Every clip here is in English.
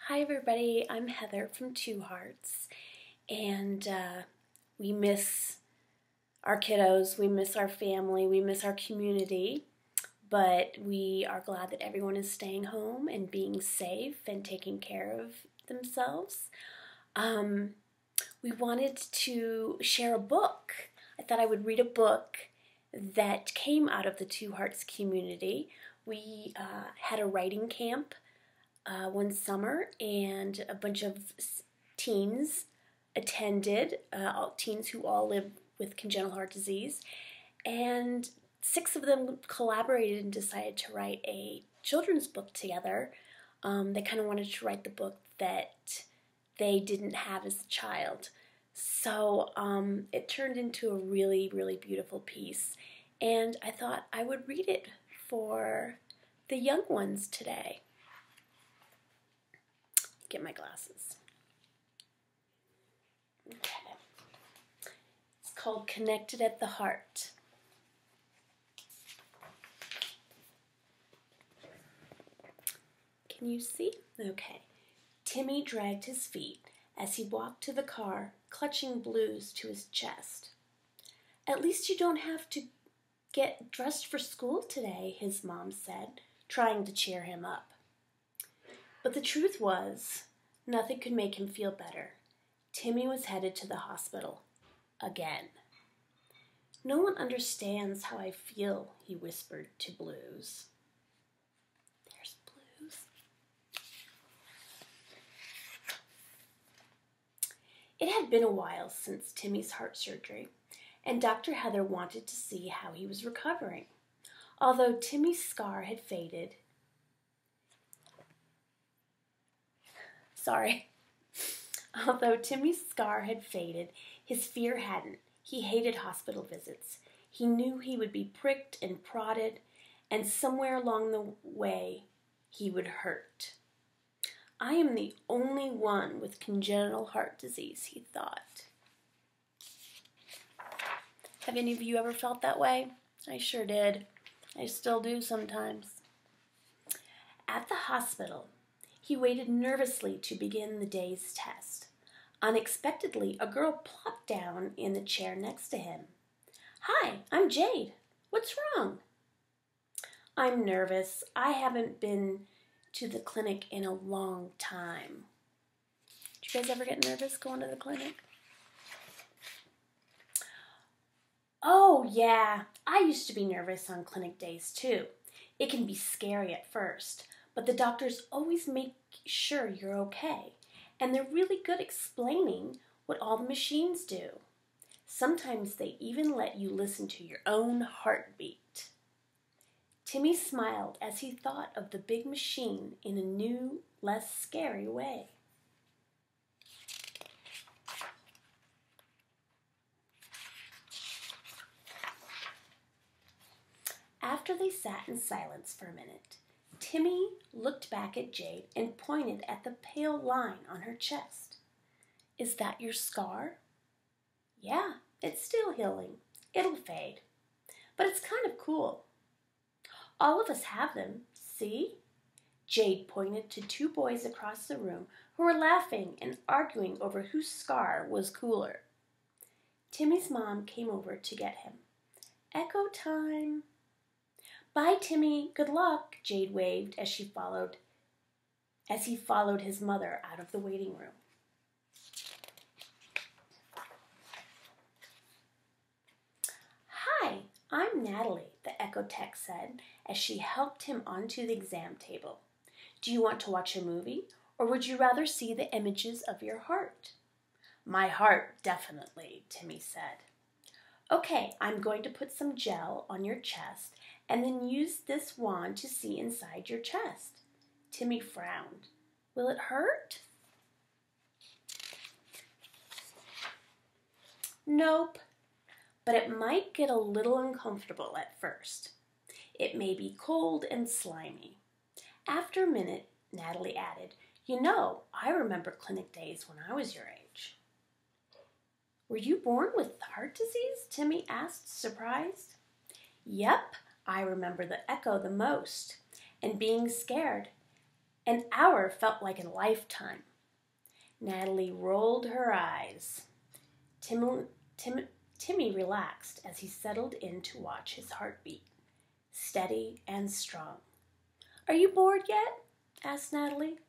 Hi everybody, I'm Heather from Two Hearts, and we miss our kiddos, we miss our family, we miss our community, but we are glad that everyone is staying home and being safe and taking care of themselves. We wanted to share a book. I thought I would read a book that came out of the Two Hearts community. We had a writing camp one summer, and a bunch of teens attended, teens who all live with congenital heart disease, and 6 of them collaborated and decided to write a children's book together. They kind of wanted to write the book that they didn't have as a child. So it turned into a really, really beautiful piece, and I thought I would read it for the young ones today. Get my glasses. Okay. It's called Connected at the Heart. Can you see? Okay. Timmy dragged his feet as he walked to the car, clutching blues to his chest. "At least you don't have to get dressed for school today," his mom said, trying to cheer him up. But the truth was, nothing could make him feel better. Timmy was headed to the hospital. Again. "No one understands how I feel," he whispered to Blues. There's Blues. It had been a while since Timmy's heart surgery, and Dr. Heather wanted to see how he was recovering. Although Timmy's scar had faded, Although Timmy's scar had faded, his fear hadn't. He hated hospital visits. He knew he would be pricked and prodded, and somewhere along the way, he would hurt. "I am the only one with congenital heart disease," he thought. Have any of you ever felt that way? I sure did. I still do sometimes. At the hospital, he waited nervously to begin the day's test. Unexpectedly, a girl plopped down in the chair next to him. "Hi, I'm Jade. What's wrong?" "I'm nervous. I haven't been to the clinic in a long time." Do you guys ever get nervous going to the clinic? "Oh, yeah. I used to be nervous on clinic days, too. It can be scary at first, but the doctors always make sure you're okay, and they're really good explaining what all the machines do. Sometimes they even let you listen to your own heartbeat." Timmy smiled as he thought of the big machine in a new, less scary way. After they sat in silence for a minute, Timmy looked back at Jade and pointed at the pale line on her chest. "Is that your scar?" "Yeah, it's still healing. It'll fade. But it's kind of cool. All of us have them, see?" Jade pointed to 2 boys across the room who were laughing and arguing over whose scar was cooler. Timmy's mom came over to get him. "Echo time." "Bye, Timmy. Good luck," Jade waved as he followed his mother out of the waiting room. "Hi, I'm Natalie," the echo tech said as she helped him onto the exam table. "Do you want to watch a movie, or would you rather see the images of your heart?" "My heart, definitely," Timmy said. "Okay, I'm going to put some gel on your chest and then use this wand to see inside your chest." Timmy frowned. "Will it hurt?" "Nope, but it might get a little uncomfortable at first. It may be cold and slimy." After a minute, Natalie added, "You know, I remember clinic days when I was your age." "Were you born with heart disease?" Timmy asked, surprised. "Yep, I remember the echo the most, and being scared. An hour felt like a lifetime. Natalie rolled her eyes. Timmy relaxed as he settled in to watch his heartbeat, steady and strong. "Are you bored yet?" asked Natalie.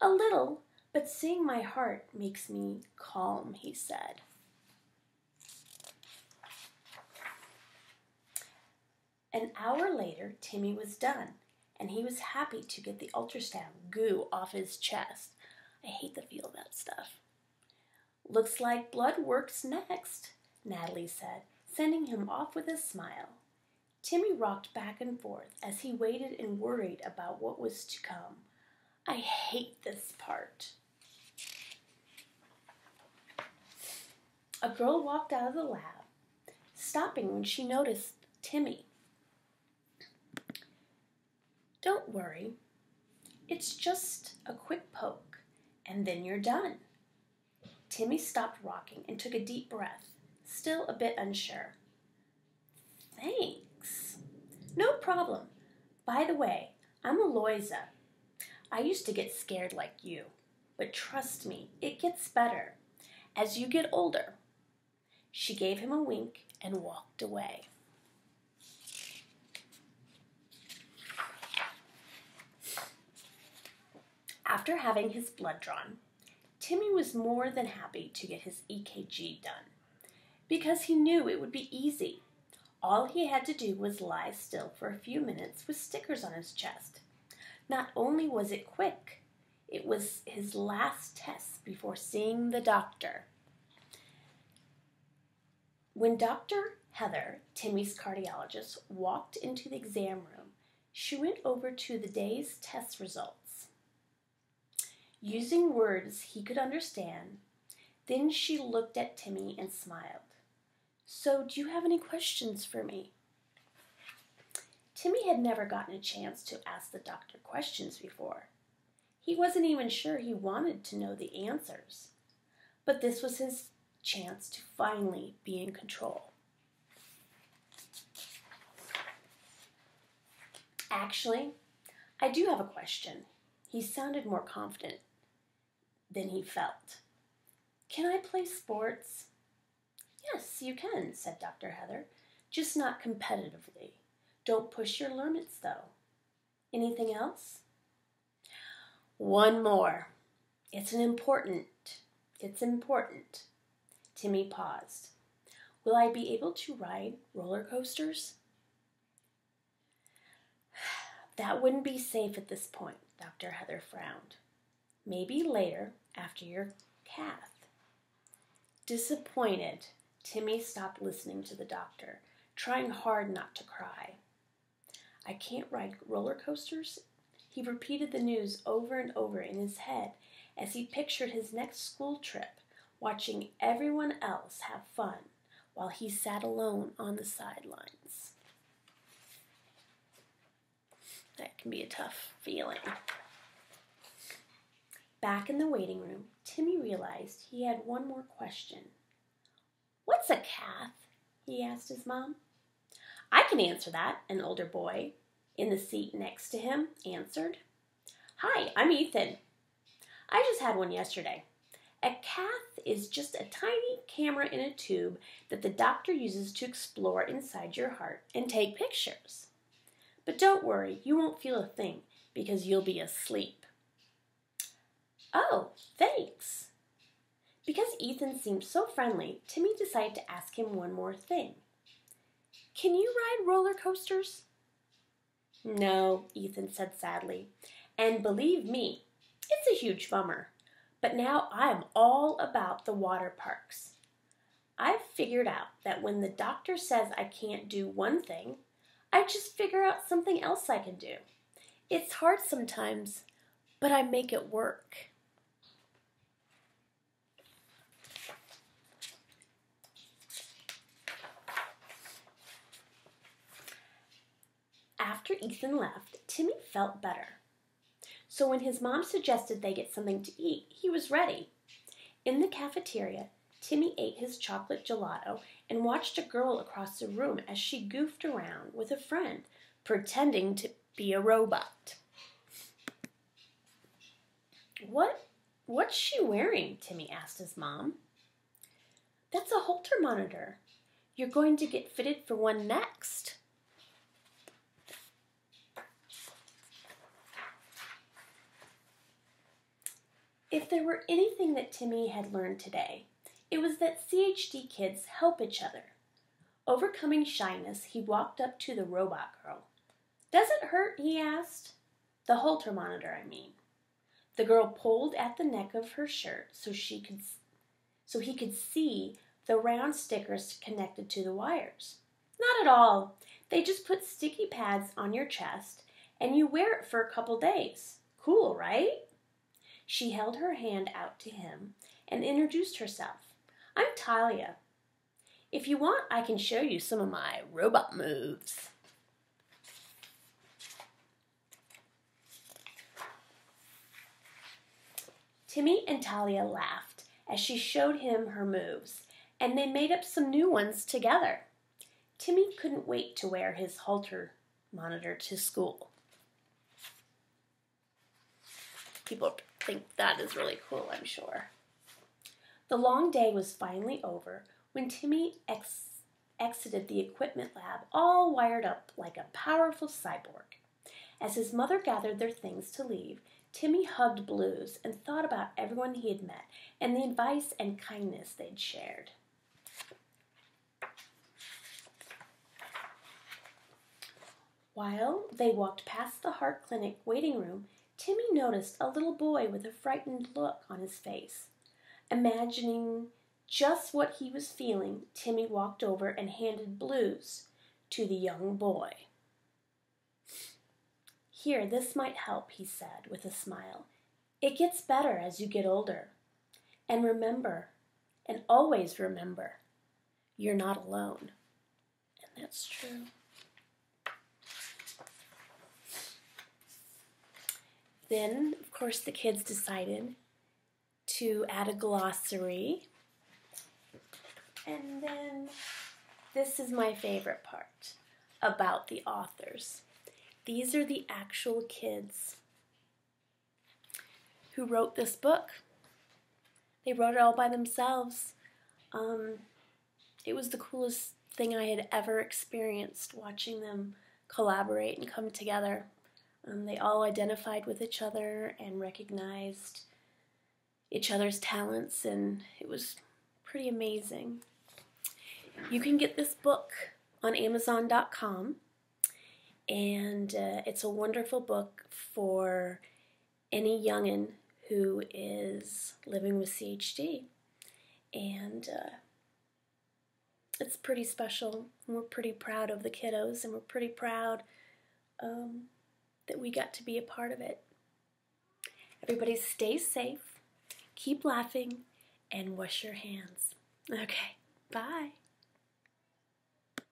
"A little, but seeing my heart makes me calm," he said. An hour later, Timmy was done, and he was happy to get the ultrasound goo off his chest. I hate the feel of that stuff. "Looks like blood works next," Natalie said, sending him off with a smile. Timmy rocked back and forth as he waited and worried about what was to come. I hate this part. A girl walked out of the lab, stopping when she noticed Timmy. "Don't worry. It's just a quick poke, and then you're done." Timmy stopped rocking and took a deep breath, still a bit unsure. "Thanks." "No problem. By the way, I'm Eloisa. I used to get scared like you, but trust me, it gets better as you get older." She gave him a wink and walked away. After having his blood drawn, Timmy was more than happy to get his EKG done because he knew it would be easy. All he had to do was lie still for a few minutes with stickers on his chest. Not only was it quick, it was his last test before seeing the doctor. When Dr. Heather, Timmy's cardiologist, walked into the exam room, she went over to the day's test results. Using words he could understand, then she looked at Timmy and smiled. "So, do you have any questions for me?" Timmy had never gotten a chance to ask the doctor questions before. He wasn't even sure he wanted to know the answers. But this was his chance to finally be in control. "Actually, I do have a question." He sounded more confident than he felt. "Can I play sports?" "Yes, you can," said Dr. Heather. "Just not competitively. Don't push your limits, though. Anything else?" "One more. It's important. Timmy paused. "Will I be able to ride roller coasters?" "That wouldn't be safe at this point," Dr. Heather frowned. "Maybe later, after your cath." Disappointed, Timmy stopped listening to the doctor, trying hard not to cry. "I can't ride roller coasters?" He repeated the news over and over in his head as he pictured his next school trip, watching everyone else have fun while he sat alone on the sidelines. That can be a tough feeling. Back in the waiting room, Timmy realized he had one more question. "What's a cath?" he asked his mom. "I can answer that," an older boy in the seat next to him answered. "Hi, I'm Ethan. I just had one yesterday. A cath is just a tiny camera in a tube that the doctor uses to explore inside your heart and take pictures. But don't worry, you won't feel a thing because you'll be asleep." "Oh, thanks." Because Ethan seemed so friendly, Timmy decided to ask him one more thing. "Can you ride roller coasters?" "No," Ethan said sadly. "And believe me, it's a huge bummer. But now I'm all about the water parks. I've figured out that when the doctor says I can't do one thing, I just figure out something else I can do. It's hard sometimes, but I make it work." After Ethan left, Timmy felt better. So when his mom suggested they get something to eat, he was ready. In the cafeteria, Timmy ate his chocolate gelato and watched a girl across the room as she goofed around with a friend, pretending to be a robot. What's she wearing?" Timmy asked his mom. "That's a Holter monitor. You're going to get fitted for one next." If there were anything that Timmy had learned today, it was that CHD kids help each other. Overcoming shyness, he walked up to the robot girl. "Does it hurt?" he asked. The Holter monitor, I mean. The girl pulled at the neck of her shirt so he could see the round stickers connected to the wires. "Not at all. They just put sticky pads on your chest and you wear it for a couple days. Cool, right?" She held her hand out to him and introduced herself. "I'm Talia. If you want, I can show you some of my robot moves." Timmy and Talia laughed as she showed him her moves, and they made up some new ones together. Timmy couldn't wait to wear his Holter monitor to school. People think that is really cool, I'm sure. The long day was finally over when Timmy exited the equipment lab all wired up like a powerful cyborg. As his mother gathered their things to leave, Timmy hugged Blues and thought about everyone he had met and the advice and kindness they'd shared. While they walked past the heart clinic waiting room, Timmy noticed a little boy with a frightened look on his face. Imagining just what he was feeling, Timmy walked over and handed Blues to the young boy. "Here, this might help," he said with a smile. "It gets better as you get older. And remember, and always remember, you're not alone." And that's true. Then, of course, the kids decided to add a glossary. And then this is my favorite part about the authors. These are the actual kids who wrote this book. They wrote it all by themselves. It was the coolest thing I had ever experienced, watching them collaborate and come together. They all identified with each other and recognized each other's talents, and it was pretty amazing. You can get this book on Amazon.com, and it's a wonderful book for any youngin' who is living with CHD, and it's pretty special. And we're pretty proud of the kiddos, and we're pretty proud that we got to be a part of it. Everybody stay safe, keep laughing, and wash your hands. Okay, bye.